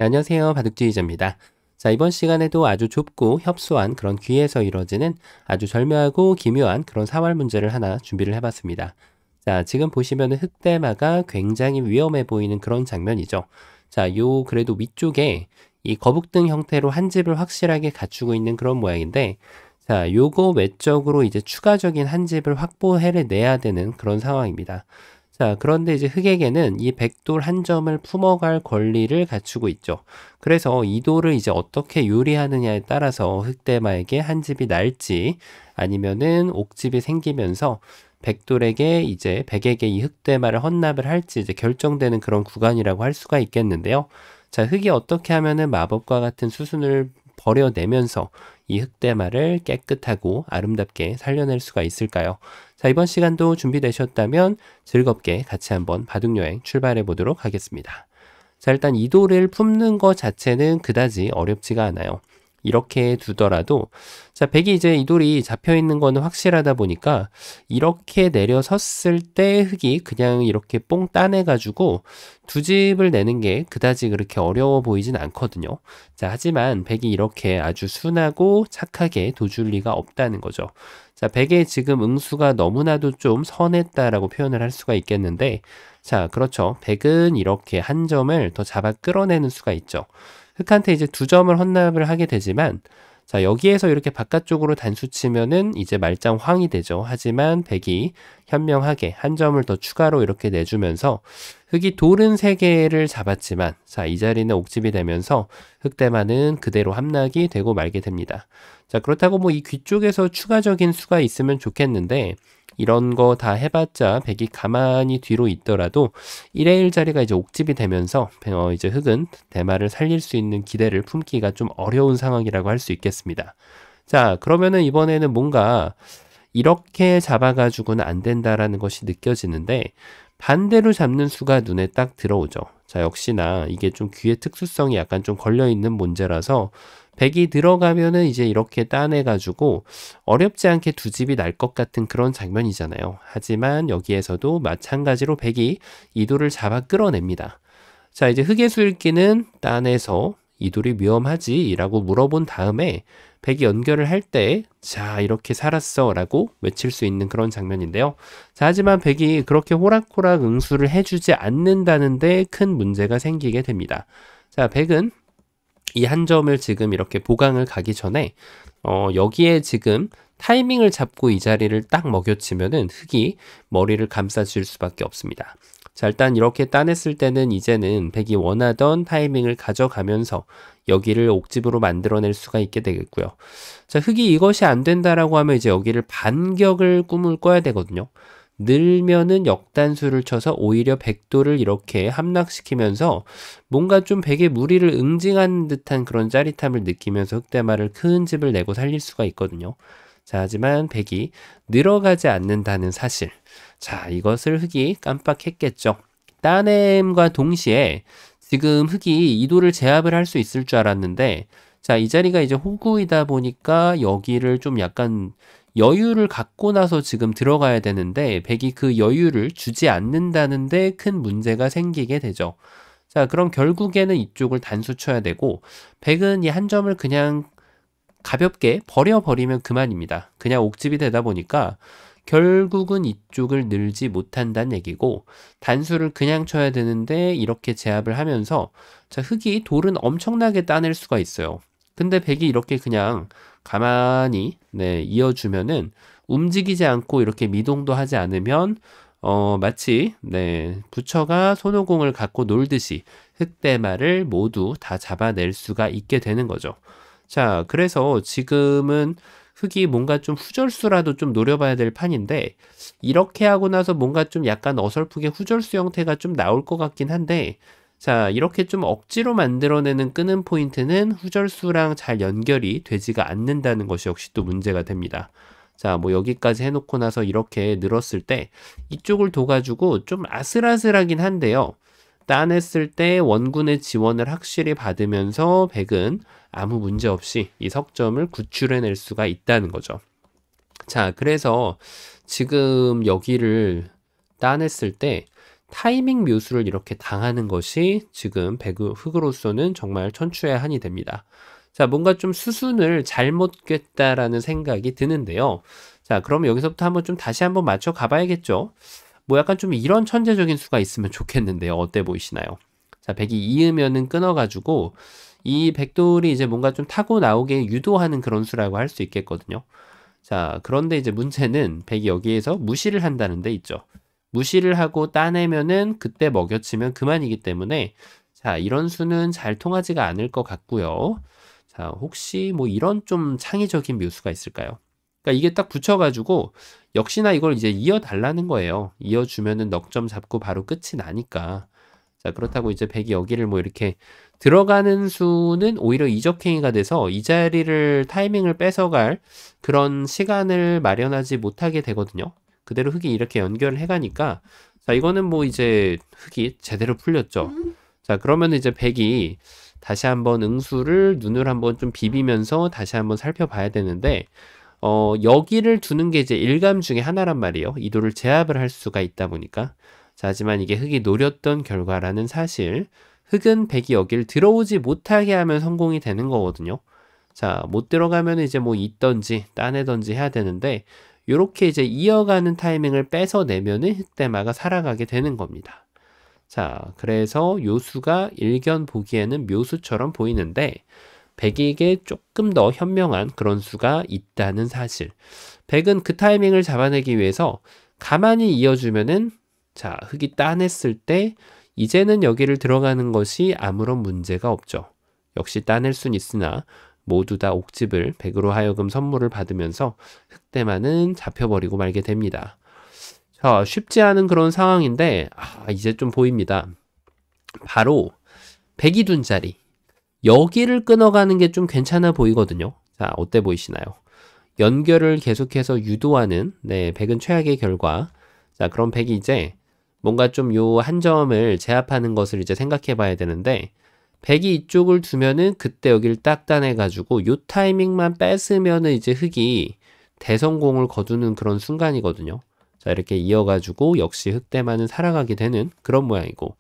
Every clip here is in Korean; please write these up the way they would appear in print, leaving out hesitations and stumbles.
네, 안녕하세요. 바둑지휘자입니다. 자, 이번 시간에도 아주 좁고 협소한 그런 귀에서 이루어지는 아주 절묘하고 기묘한 그런 사활 문제를 하나 준비를 해봤습니다. 자, 지금 보시면은 흑대마가 굉장히 위험해 보이는 그런 장면이죠. 자, 그래도 위쪽에 이 거북등 형태로 한 집을 확실하게 갖추고 있는 그런 모양인데, 자, 요거 외적으로 이제 추가적인 한 집을 확보해내야 되는 그런 상황입니다. 자, 그런데 이제 흑에게는 이 백돌 한 점을 품어갈 권리를 갖추고 있죠. 그래서 이 돌을 이제 어떻게 요리하느냐에 따라서 흑대마에게 한 집이 날지 아니면은 옥집이 생기면서 백돌에게 이제 백에게 이 흑대마를 헌납을 할지 이제 결정되는 그런 구간이라고 할 수가 있겠는데요. 자, 흑이 어떻게 하면은 마법과 같은 수순을 버려내면서 이 흑대마를 깨끗하고 아름답게 살려낼 수가 있을까요? 자, 이번 시간도 준비되셨다면 즐겁게 같이 한번 바둑여행 출발해 보도록 하겠습니다. 자, 일단 이 돌을 품는 것 자체는 그다지 어렵지가 않아요. 이렇게 두더라도, 자, 백이 이제 이 돌이 잡혀 있는 거는 확실하다 보니까 이렇게 내려섰을 때 흑이 그냥 이렇게 뽕 따내가지고 두 집을 내는 게 그다지 그렇게 어려워 보이진 않거든요. 자, 하지만 백이 이렇게 아주 순하고 착하게 도줄 리가 없다는 거죠. 자, 백의 지금 응수가 너무나도 좀 선했다라고 표현을 할 수가 있겠는데, 자, 그렇죠. 백은 이렇게 한 점을 더 잡아 끌어내는 수가 있죠. 흑한테 이제 두 점을 헌납을 하게 되지만, 자, 여기에서 이렇게 바깥쪽으로 단수 치면은 이제 말짱 황이 되죠. 하지만 백이 현명하게 한 점을 더 추가로 이렇게 내주면서 흑이 돌은 3개를 잡았지만, 자, 이 자리는 옥집이 되면서 흑대마는 그대로 함락이 되고 말게 됩니다. 자, 그렇다고 뭐 이 귀 쪽에서 추가적인 수가 있으면 좋겠는데, 이런 거 다 해봤자 백이 가만히 뒤로 있더라도 1의 1 자리가 이제 옥집이 되면서 이제 흑은 대마를 살릴 수 있는 기대를 품기가 좀 어려운 상황이라고 할 수 있겠습니다. 자, 그러면은 이번에는 뭔가 이렇게 잡아가지고는 안 된다라는 것이 느껴지는데 반대로 잡는 수가 눈에 딱 들어오죠. 자, 역시나 이게 좀 귀의 특수성이 약간 좀 걸려있는 문제라서 백이 들어가면은 이제 이렇게 따내가지고 어렵지 않게 두 집이 날 것 같은 그런 장면이잖아요. 하지만 여기에서도 마찬가지로 백이 이 돌을 잡아 끌어냅니다. 자, 이제 흑의 수읽기는 따내서 이 돌이 위험하지? 라고 물어본 다음에 백이 연결을 할 때, 자, 이렇게 살았어 라고 외칠 수 있는 그런 장면인데요. 자, 하지만 백이 그렇게 호락호락 응수를 해주지 않는다는데 큰 문제가 생기게 됩니다. 자, 백은 이 한 점을 지금 이렇게 보강을 가기 전에 여기에 지금 타이밍을 잡고 이 자리를 딱 먹여치면은 흑이 머리를 감싸줄 수밖에 없습니다. 자, 일단 이렇게 따냈을 때는 이제는 백이 원하던 타이밍을 가져가면서 여기를 옥집으로 만들어낼 수가 있게 되겠고요. 자, 흑이 이것이 안 된다라고 하면 이제 여기를 반격을 꿈을 꿔야 되거든요. 늘면은 역단수를 쳐서 오히려 백도를 이렇게 함락시키면서 뭔가 좀 백의 무리를 응징한 듯한 그런 짜릿함을 느끼면서 흑대마를 큰 집을 내고 살릴 수가 있거든요. 자, 하지만 백이 늘어가지 않는다는 사실. 자, 이것을 흑이 깜빡했겠죠. 따냄과 동시에 지금 흑이 이도를 제압을 할 수 있을 줄 알았는데, 자, 이 자리가 이제 호구이다 보니까 여기를 좀 약간 여유를 갖고 나서 지금 들어가야 되는데 백이 그 여유를 주지 않는다는데 큰 문제가 생기게 되죠. 자, 그럼 결국에는 이쪽을 단수 쳐야 되고 백은 이 한 점을 그냥 가볍게 버려버리면 그만입니다. 그냥 옥집이 되다 보니까 결국은 이쪽을 늘지 못한다는 얘기고 단수를 그냥 쳐야 되는데 이렇게 제압을 하면서 자, 흑이 돌은 엄청나게 따낼 수가 있어요. 근데 백이 이렇게 그냥 가만히 이어주면은 움직이지 않고 이렇게 미동도 하지 않으면 마치 부처가 손오공을 갖고 놀듯이 흑대마를 모두 다 잡아낼 수가 있게 되는 거죠. 자, 그래서 지금은 흑이 뭔가 좀 후절수라도 좀 노려봐야 될 판인데 이렇게 하고 나서 뭔가 좀 약간 어설프게 후절수 형태가 좀 나올 것 같긴 한데 자, 이렇게 좀 억지로 만들어내는 끄는 포인트는 후절수랑 잘 연결이 되지가 않는다는 것이 역시 또 문제가 됩니다. 자, 뭐 여기까지 해놓고 나서 이렇게 늘었을 때 이쪽을 둬가지고 좀 아슬아슬하긴 한데요. 따냈을 때 원군의 지원을 확실히 받으면서 백은 아무 문제 없이 이 석점을 구출해낼 수가 있다는 거죠. 자, 그래서 지금 여기를 따냈을 때 타이밍 묘수를 이렇게 당하는 것이 지금 흑으로서는 정말 천추의 한이 됩니다. 자, 뭔가 좀 수순을 잘못 꿰다라는 생각이 드는데요. 자, 그럼 여기서부터 다시 한번 맞춰 가봐야겠죠. 뭐 약간 좀 이런 천재적인 수가 있으면 좋겠는데요. 어때 보이시나요? 자, 백이 이으면은 끊어가지고 이 백돌이 이제 뭔가 좀 타고 나오게 유도하는 그런 수라고 할 수 있겠거든요. 자, 그런데 이제 문제는 백이 여기에서 무시를 한다는 데 있죠. 무시를 하고 따내면은 그때 먹여치면 그만이기 때문에 자, 이런 수는 잘 통하지가 않을 것 같고요. 자, 혹시 뭐 이런 좀 창의적인 묘수가 있을까요? 그러니까 이게 딱 붙여가지고 역시나 이걸 이제 이어달라는 거예요. 이어주면은 넉 점 잡고 바로 끝이 나니까. 자, 그렇다고 이제 백이 여기를 뭐 이렇게 들어가는 수는 오히려 이적행위가 돼서 이 자리를 타이밍을 뺏어갈 그런 시간을 마련하지 못하게 되거든요. 그대로 흑이 이렇게 연결을 해가니까 자, 이거는 뭐 이제 흑이 제대로 풀렸죠. 자, 그러면 이제 백이 다시 한번 응수를 눈을 한번 좀 비비면서 다시 한번 살펴봐야 되는데 여기를 두는 게 이제 일감 중에 하나란 말이에요. 이도를 제압을 할 수가 있다 보니까. 자, 하지만 이게 흑이 노렸던 결과라는 사실. 흑은 백이 여기를 들어오지 못하게 하면 성공이 되는 거거든요. 자, 못 들어가면 이제 뭐 있던지 따내던지 해야 되는데 요렇게 이제 이어가는 타이밍을 뺏어내면은 흑대마가 살아가게 되는 겁니다. 자, 그래서 요수가 일견 보기에는 묘수처럼 보이는데 백에게 조금 더 현명한 그런 수가 있다는 사실. 백은 그 타이밍을 잡아내기 위해서 가만히 이어주면은 자, 흑이 따냈을 때 이제는 여기를 들어가는 것이 아무런 문제가 없죠. 역시 따낼 순 있으나 모두 다 옥집을 백으로 하여금 선물을 받으면서 흑대마는 잡혀버리고 말게 됩니다. 자, 쉽지 않은 그런 상황인데 이제 좀 보입니다. 바로 백이 둔 자리. 여기를 끊어가는 게 좀 괜찮아 보이거든요. 자, 어때 보이시나요? 연결을 계속해서 유도하는 백은 최악의 결과. 자, 그럼 백이 이제 뭔가 좀 요 한 점을 제압하는 것을 이제 생각해 봐야 되는데 백이 이쪽을 두면은 그때 여기를 딱 따내가지고 요 타이밍만 뺏으면은 이제 흑이 대성공을 거두는 그런 순간이거든요. 자, 이렇게 이어가지고 역시 흑대마는 살아가게 되는 그런 모양이고.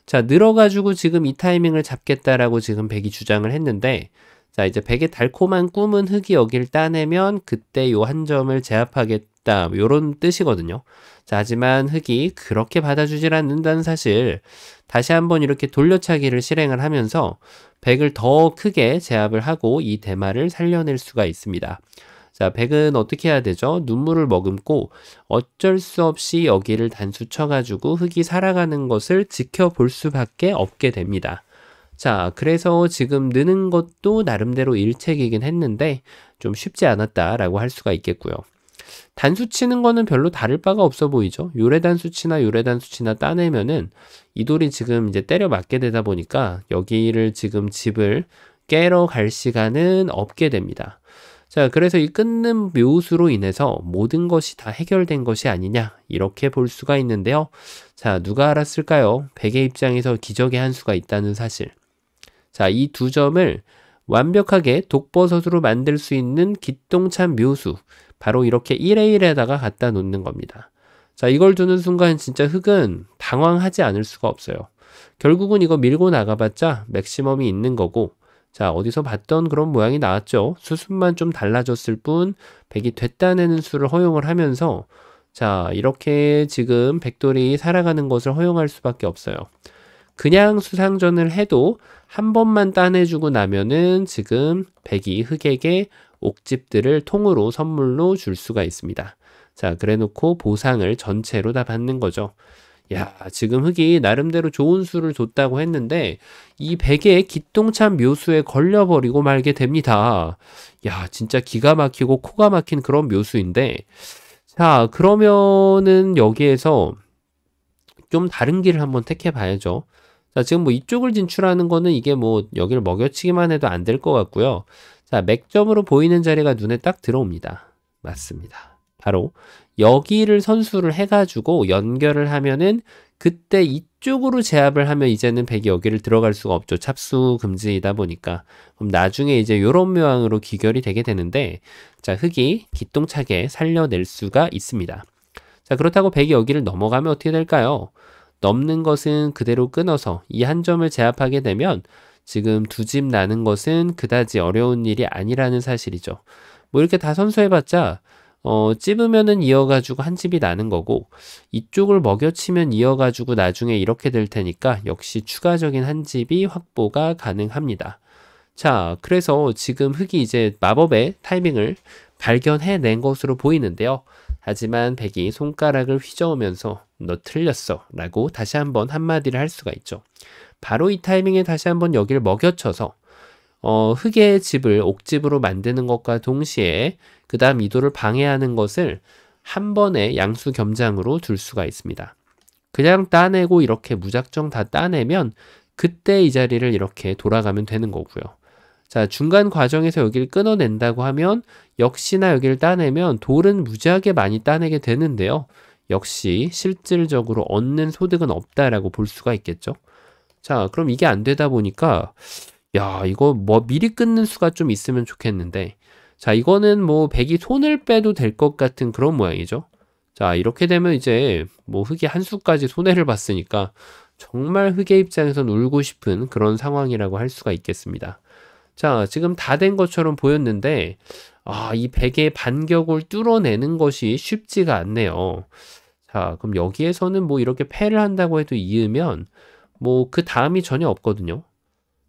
자, 늘어가지고 지금 이 타이밍을 잡겠다라고 지금 백이 주장을 했는데 자, 이제 백의 달콤한 꿈은 흑이 여기를 따내면 그때 요 한 점을 제압하겠다 요런 뜻이거든요. 자, 하지만 흑이 그렇게 받아주질 않는다는 사실. 다시 한번 이렇게 돌려차기를 실행을 하면서 백을 더 크게 제압을 하고 이 대마를 살려낼 수가 있습니다. 자, 백은 어떻게 해야 되죠? 눈물을 머금고 어쩔 수 없이 여기를 단수 쳐가지고 흑이 살아가는 것을 지켜볼 수밖에 없게 됩니다. 자, 그래서 지금 느는 것도 나름대로 일책이긴 했는데 좀 쉽지 않았다라고 할 수가 있겠고요. 단수 치는 거는 별로 다를 바가 없어 보이죠. 요래 단수 치나 요래 단수 치나 따내면은 이 돌이 지금 이제 때려 맞게 되다 보니까 여기를 지금 집을 깨러 갈 시간은 없게 됩니다. 자, 그래서 이 끊는 묘수로 인해서 모든 것이 다 해결된 것이 아니냐 이렇게 볼 수가 있는데요. 자, 누가 알았을까요? 백의 입장에서 기적의 한 수가 있다는 사실. 자, 이 두 점을 완벽하게 독버섯으로 만들 수 있는 기똥찬 묘수. 바로 이렇게 1에 1에다가 갖다 놓는 겁니다. 자, 이걸 두는 순간 진짜 흑은 당황하지 않을 수가 없어요. 결국은 이거 밀고 나가봤자 맥시멈이 있는 거고 자, 어디서 봤던 그런 모양이 나왔죠. 수순만 좀 달라졌을 뿐 백이 되따내는 수를 허용을 하면서 자, 이렇게 지금 백돌이 살아가는 것을 허용할 수밖에 없어요. 그냥 수상전을 해도 한 번만 따내주고 나면은 지금 백이 흑에게 옥집들을 통으로 선물로 줄 수가 있습니다. 자, 그래 놓고 보상을 전체로 다 받는 거죠. 야, 지금 흑이 나름대로 좋은 수를 줬다고 했는데 이 백의 기똥찬 묘수에 걸려버리고 말게 됩니다. 야, 진짜 기가 막히고 코가 막힌 그런 묘수인데 자, 그러면은 여기에서 좀 다른 길을 한번 택해 봐야죠. 자, 지금 뭐 이쪽을 진출하는 거는 이게 뭐 여기를 먹여치기만 해도 안 될 것 같고요. 자, 맥점으로 보이는 자리가 눈에 딱 들어옵니다. 맞습니다. 바로 여기를 선수를 해가지고 연결을 하면은 그때 이쪽으로 제압을 하면 이제는 백이 여기를 들어갈 수가 없죠. 찹수 금지이다 보니까. 그럼 나중에 이제 요런 모양으로 귀결이 되게 되는데 자, 흑이 기똥차게 살려낼 수가 있습니다. 자, 그렇다고 백이 여기를 넘어가면 어떻게 될까요? 넘는 것은 그대로 끊어서 이 한 점을 제압하게 되면 지금 두 집 나는 것은 그다지 어려운 일이 아니라는 사실이죠. 뭐 이렇게 다 선수해봤자 찝으면은 이어가지고 한 집이 나는 거고 이쪽을 먹여치면 이어가지고 나중에 이렇게 될 테니까 역시 추가적인 한 집이 확보가 가능합니다. 자, 그래서 지금 흑이 이제 마법의 타이밍을 발견해낸 것으로 보이는데요. 하지만 백이 손가락을 휘저으면서 너 틀렸어 라고 다시 한번 한마디를 할 수가 있죠. 바로 이 타이밍에 다시 한번 여기를 먹여쳐서 흑의 집을 옥집으로 만드는 것과 동시에 그 다음 이도를 방해하는 것을 한 번에 양수 겸장으로 둘 수가 있습니다. 그냥 따내고 이렇게 무작정 다 따내면 그때 이 자리를 이렇게 돌아가면 되는 거고요. 자, 중간 과정에서 여기를 끊어낸다고 하면 역시나 여기를 따내면 돌은 무지하게 많이 따내게 되는데요. 역시 실질적으로 얻는 소득은 없다라고 볼 수가 있겠죠. 자, 그럼 이게 안 되다 보니까 야, 이거 뭐 미리 끊는 수가 좀 있으면 좋겠는데 자, 이거는 뭐 백이 손을 빼도 될 것 같은 그런 모양이죠. 자, 이렇게 되면 이제 뭐 흑이 한 수까지 손해를 봤으니까 정말 흑의 입장에선 울고 싶은 그런 상황이라고 할 수가 있겠습니다. 자, 지금 다 된 것처럼 보였는데 이 백의 반격을 뚫어내는 것이 쉽지가 않네요. 자, 그럼 여기에서는 뭐 이렇게 패를 한다고 해도 이으면 뭐 그 다음이 전혀 없거든요.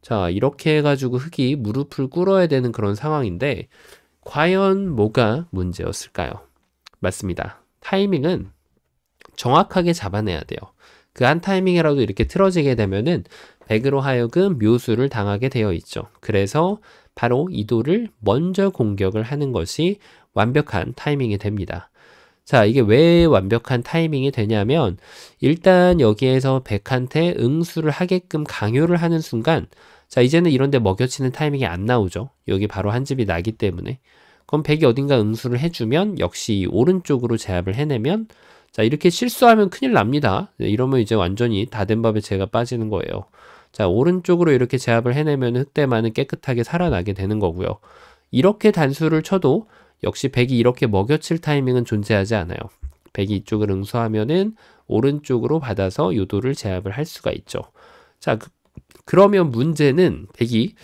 자, 이렇게 해가지고 흑이 무릎을 꿇어야 되는 그런 상황인데 과연 뭐가 문제였을까요? 맞습니다. 타이밍은 정확하게 잡아내야 돼요. 그 한 타이밍이라도 이렇게 틀어지게 되면은 백으로 하여금 묘수를 당하게 되어 있죠. 그래서 바로 이도를 먼저 공격을 하는 것이 완벽한 타이밍이 됩니다. 자, 이게 왜 완벽한 타이밍이 되냐면 일단 여기에서 백한테 응수를 하게끔 강요를 하는 순간 자, 이제는 이런데 먹여치는 타이밍이 안 나오죠. 여기 바로 한 집이 나기 때문에. 그럼 백이 어딘가 응수를 해주면 역시 오른쪽으로 제압을 해내면 자, 이렇게 실수하면 큰일 납니다. 이러면 이제 완전히 다 된 밥에 제가 빠지는 거예요. 자, 오른쪽으로 이렇게 제압을 해내면 흑대만은 깨끗하게 살아나게 되는 거고요. 이렇게 단수를 쳐도 역시 백이 이렇게 먹여칠 타이밍은 존재하지 않아요. 백이 이쪽을 응수하면은 오른쪽으로 받아서 요도를 제압을 할 수가 있죠. 자, 그러면 문제는 백이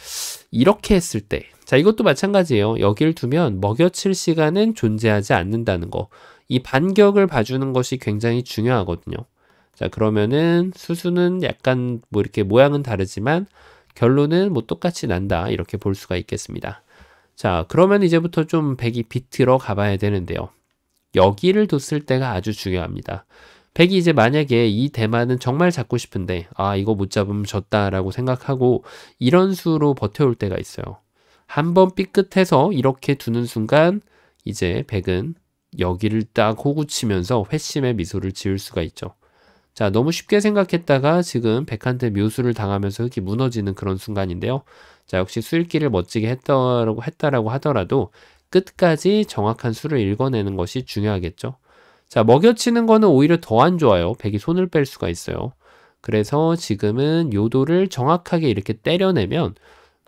이렇게 했을 때, 자, 이것도 마찬가지예요. 여기를 두면 먹여칠 시간은 존재하지 않는다는 거. 이 반격을 봐주는 것이 굉장히 중요하거든요. 자, 그러면은 수수는 약간 뭐 이렇게 모양은 다르지만 결론은 뭐 똑같이 난다. 이렇게 볼 수가 있겠습니다. 자, 그러면 이제부터 좀 백이 비틀어 가봐야 되는데요. 여기를 뒀을 때가 아주 중요합니다. 백이 이제 만약에 이 대만은 정말 잡고 싶은데 이거 못 잡으면 졌다라고 생각하고 이런 수로 버텨올 때가 있어요. 한번 삐끗해서 이렇게 두는 순간 이제 백은 여기를 딱 호구치면서 회심의 미소를 지을 수가 있죠. 자, 너무 쉽게 생각했다가 지금 백한테 묘수를 당하면서 흑이 무너지는 그런 순간인데요. 자, 역시 수읽기를 멋지게 했다라고 하더라도 끝까지 정확한 수를 읽어내는 것이 중요하겠죠. 자, 먹여치는 거는 오히려 더 안 좋아요. 백이 손을 뺄 수가 있어요. 그래서 지금은 요도를 정확하게 이렇게 때려내면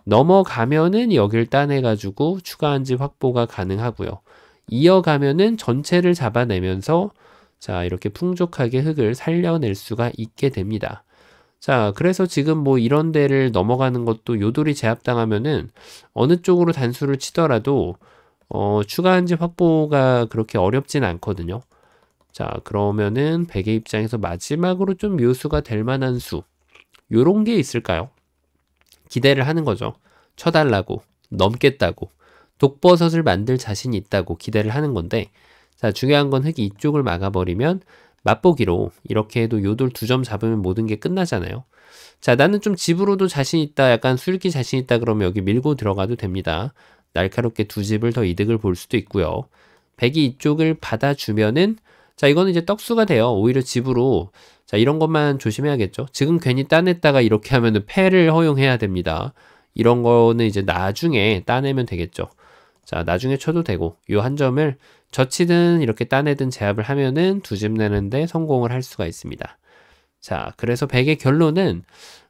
넘어가면은 여길 따내가지고 추가 한 집 확보가 가능하고요. 이어가면은 전체를 잡아내면서 자, 이렇게 풍족하게 흑을 살려낼 수가 있게 됩니다. 자, 그래서 지금 뭐 이런 데를 넘어가는 것도 요돌이 제압당하면은 어느 쪽으로 단수를 치더라도 추가 한 집 확보가 그렇게 어렵진 않거든요. 자, 그러면은 백의 입장에서 마지막으로 좀 묘수가 될 만한 수 요런 게 있을까요? 기대를 하는 거죠. 쳐달라고, 넘겠다고, 독버섯을 만들 자신이 있다고 기대를 하는 건데 자, 중요한 건 흑이 이쪽을 막아버리면 맛보기로 이렇게 해도 요돌 2점 잡으면 모든 게 끝나잖아요. 자, 나는 좀 집으로도 자신 있다, 약간 수읽기 자신 있다 그러면 여기 밀고 들어가도 됩니다. 날카롭게 2집을 더 이득을 볼 수도 있고요. 백이 이쪽을 받아주면은 자, 이거는 이제 떡수가 돼요. 오히려 집으로 자, 이런 것만 조심해야겠죠. 지금 괜히 따냈다가 이렇게 하면은 패를 허용해야 됩니다. 이런 거는 이제 나중에 따내면 되겠죠. 자, 나중에 쳐도 되고 요 한 점을 젖히든 이렇게 따내든 제압을 하면은 2집 내는데 성공을 할 수가 있습니다. 자, 그래서 백의 결론은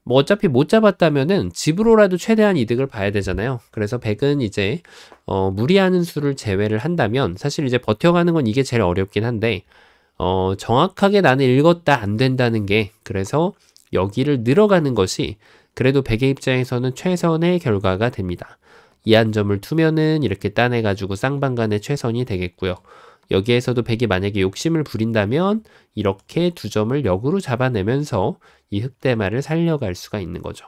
뭐 어차피 못 잡았다면은 집으로라도 최대한 이득을 봐야 되잖아요. 그래서 백은 이제 무리하는 수를 제외를 한다면 사실 이제 버텨가는 건 이게 제일 어렵긴 한데 정확하게 나는 읽었다 안 된다는 게 그래서 여기를 늘어가는 것이 그래도 백의 입장에서는 최선의 결과가 됩니다. 이 한 점을 투면은 이렇게 따내가지고 쌍방간의 최선이 되겠고요. 여기에서도 백이 만약에 욕심을 부린다면 이렇게 두 점을 역으로 잡아내면서 이 흑대마를 살려갈 수가 있는 거죠.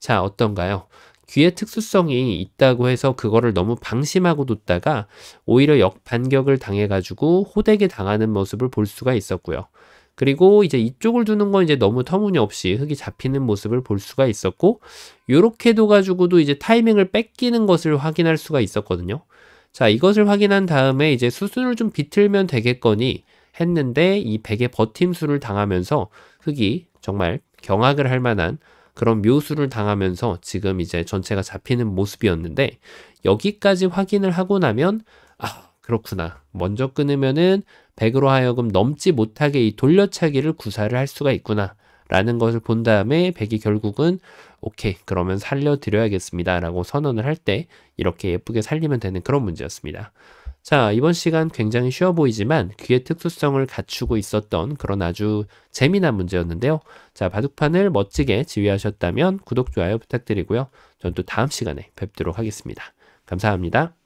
자, 어떤가요? 귀의 특수성이 있다고 해서 그거를 너무 방심하고 뒀다가 오히려 역반격을 당해가지고 호되게 당하는 모습을 볼 수가 있었고요. 그리고 이제 이쪽을 두는 건 이제 너무 터무니없이 흙이 잡히는 모습을 볼 수가 있었고, 요렇게 둬가지고도 이제 타이밍을 뺏기는 것을 확인할 수가 있었거든요. 자, 이것을 확인한 다음에 이제 수순을 좀 비틀면 되겠거니 했는데 이 백의 버팀수를 당하면서 흙이 정말 경악을 할 만한 그런 묘수를 당하면서 지금 이제 전체가 잡히는 모습이었는데 여기까지 확인을 하고 나면 그렇구나. 먼저 끊으면은 100으로 하여금 넘지 못하게 이 돌려차기를 구사를 할 수가 있구나 라는 것을 본 다음에 100이 결국은 오케이 그러면 살려드려야겠습니다 라고 선언을 할 때 이렇게 예쁘게 살리면 되는 그런 문제였습니다. 자, 이번 시간 굉장히 쉬워 보이지만 귀의 특수성을 갖추고 있었던 그런 아주 재미난 문제였는데요. 자, 바둑판을 멋지게 지휘하셨다면 구독, 좋아요 부탁드리고요. 전 또 다음 시간에 뵙도록 하겠습니다. 감사합니다.